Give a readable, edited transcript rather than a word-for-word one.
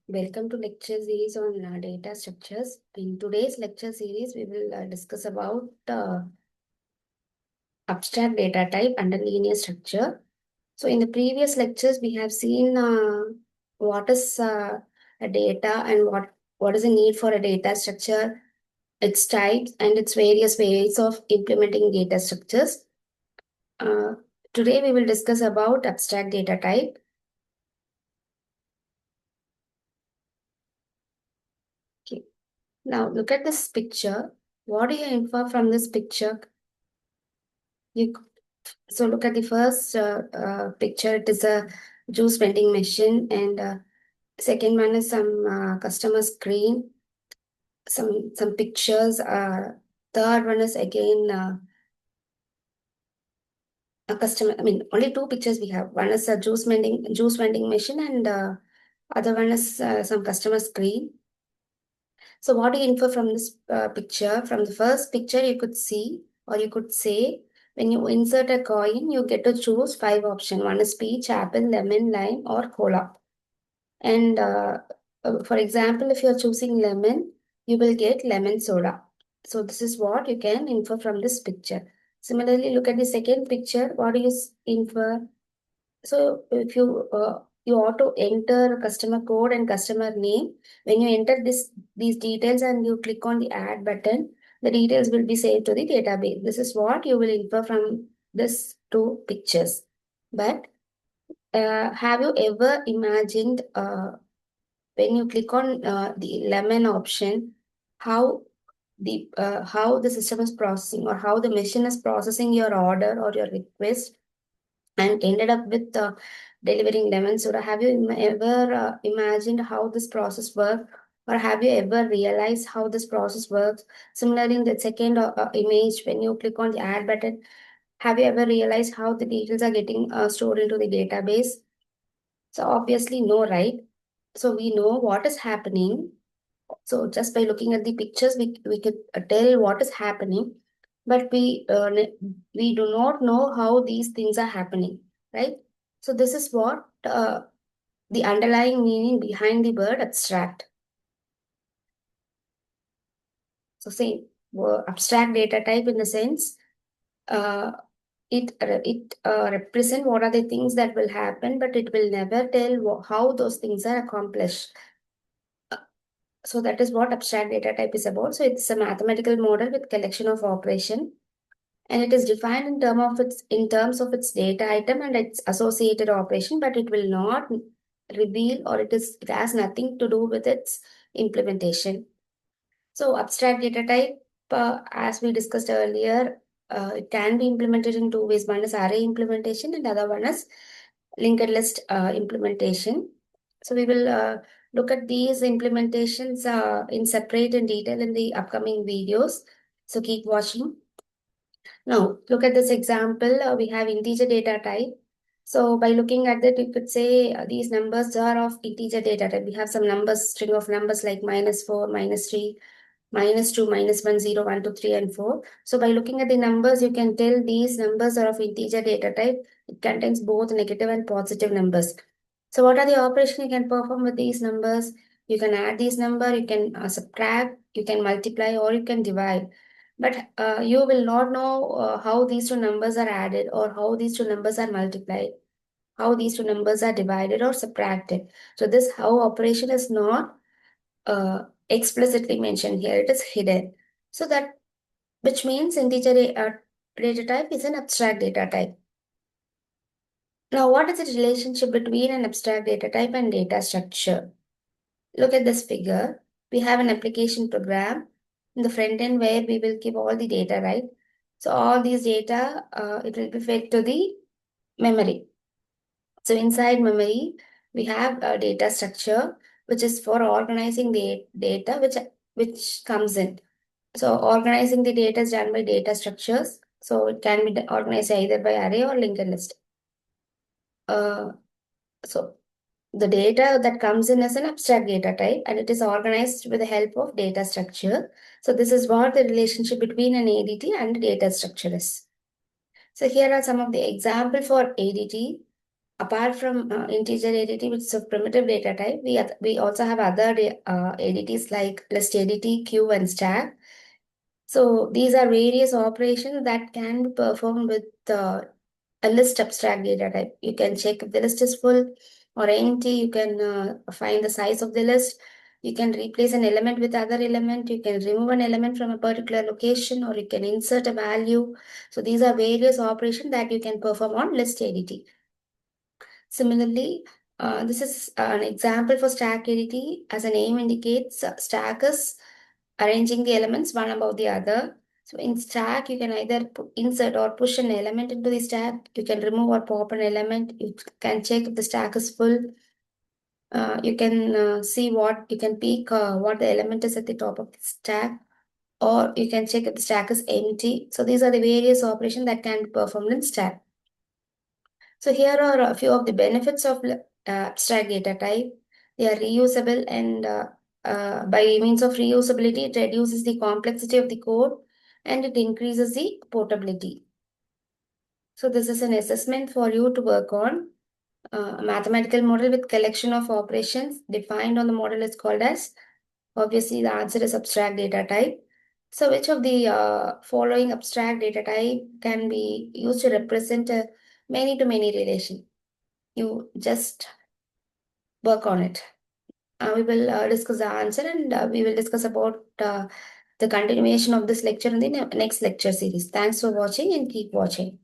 Welcome to lecture series on data structures. In today's lecture series, we will discuss about abstract data type and a linear structure. So in the previous lectures, we have seen what is a data and what is the need for a data structure, its types, and its various ways of implementing data structures. Uh, Today, we will discuss about abstract data type. Okay. Now, look at this picture. What do you infer from this picture? You So look at the first picture. It is a juice vending machine, and second one is some customer screen, some pictures. Third one is again a customer. I mean, only two pictures we have. One is a juice vending machine, and other one is some customer screen. So what do you infer from this picture? From the first picture, you could see, or you could say, when you insert a coin, you get to choose five options. One is peach, apple, lemon, lime, or cola. And for example, if you're choosing lemon, you will get lemon soda. So this is what you can infer from this picture. Similarly, look at the second picture. What do you infer? So if you ought to enter customer code and customer name. When you enter these details and you click on the add button, the details will be saved to the database. This is what you will infer from this two pictures. But have you ever imagined when you click on the lemon option, how the system is processing, or how the machine is processing your order or your request, and ended up with delivering lemon soda? Have you ever imagined how this process works, or have you ever realized how this process works? Similarly, in the second image, when you click on the add button, have you ever realized how the details are getting stored into the database? So obviously no, right? So we know what is happening. So just by looking at the pictures, we could tell what is happening, but we do not know how these things are happening, right? So this is what the underlying meaning behind the word abstract. So say abstract data type in the sense uh, it represent what are the things that will happen, but it will never tell how those things are accomplished. So that is what abstract data type is about. So it's a mathematical model with collection of operation, and it is defined in terms of its data item and its associated operation, but it will not reveal, or it has nothing to do with its implementation. So abstract data type, as we discussed earlier, it can be implemented in two ways. One is array implementation, and the other one is linked list implementation. So we will look at these implementations in separate and detail in the upcoming videos. So keep watching. Now, look at this example. We have integer data type. So by looking at that, you could say these numbers are of integer data type. We have some numbers, string of numbers like -4, -3, -2, -1, 0, 1, 2, 3, and 4. So by looking at the numbers, you can tell these numbers are of integer data type. It contains both negative and positive numbers. So what are the operations you can perform with these numbers? You can add these number, you can subtract, you can multiply, or you can divide. But you will not know how these two numbers are added, or how these two numbers are multiplied, how these two numbers are divided or subtracted. So this how operation is not explicitly mentioned here. It is hidden. So that, which means integer data type is an abstract data type. Now, what is the relationship between an abstract data type and data structure? Look at this figure. We have an application program in the front end where we will give all the data, right? So all these data, it will be fed to the memory. So inside memory, we have a data structure, which is for organizing the data which comes in. So organizing the data is done by data structures. So it can be organized either by array or linked list. Uh, so the data that comes in as an abstract data type, and it is organized with the help of data structure. So this is what the relationship between an ADT and data structure is. So here are some of the example for ADT. apart from integer ADT, which is a primitive data type, we also have other ADTs like list ADT, queue, and stack. So these are various operations that can be performed with a list abstract data type. You can check if the list is full or empty. You can find the size of the list. You can replace an element with other element. You can remove an element from a particular location, or you can insert a value. So these are various operations that you can perform on list ADT. Similarly, this is an example for stack ADT. As the name indicates, stack is arranging the elements one above the other. So in stack, you can either insert or push an element into the stack. You can remove or pop an element. You can check if the stack is full. You can see what you can peek what the element is at the top of the stack, or you can check if the stack is empty. So these are the various operations that can be performed in stack. So here are a few of the benefits of abstract data type. They are reusable, and by means of reusability, it reduces the complexity of the code and it increases the portability. So this is an assessment for you to work on. A mathematical model with collection of operations defined on the model is called as, obviously the answer is abstract data type. So which of the following abstract data type can be used to represent a many-to-many relation? You just work on it. We will discuss the answer, and we will discuss about the continuation of this lecture in the next lecture series. Thanks for watching and keep watching.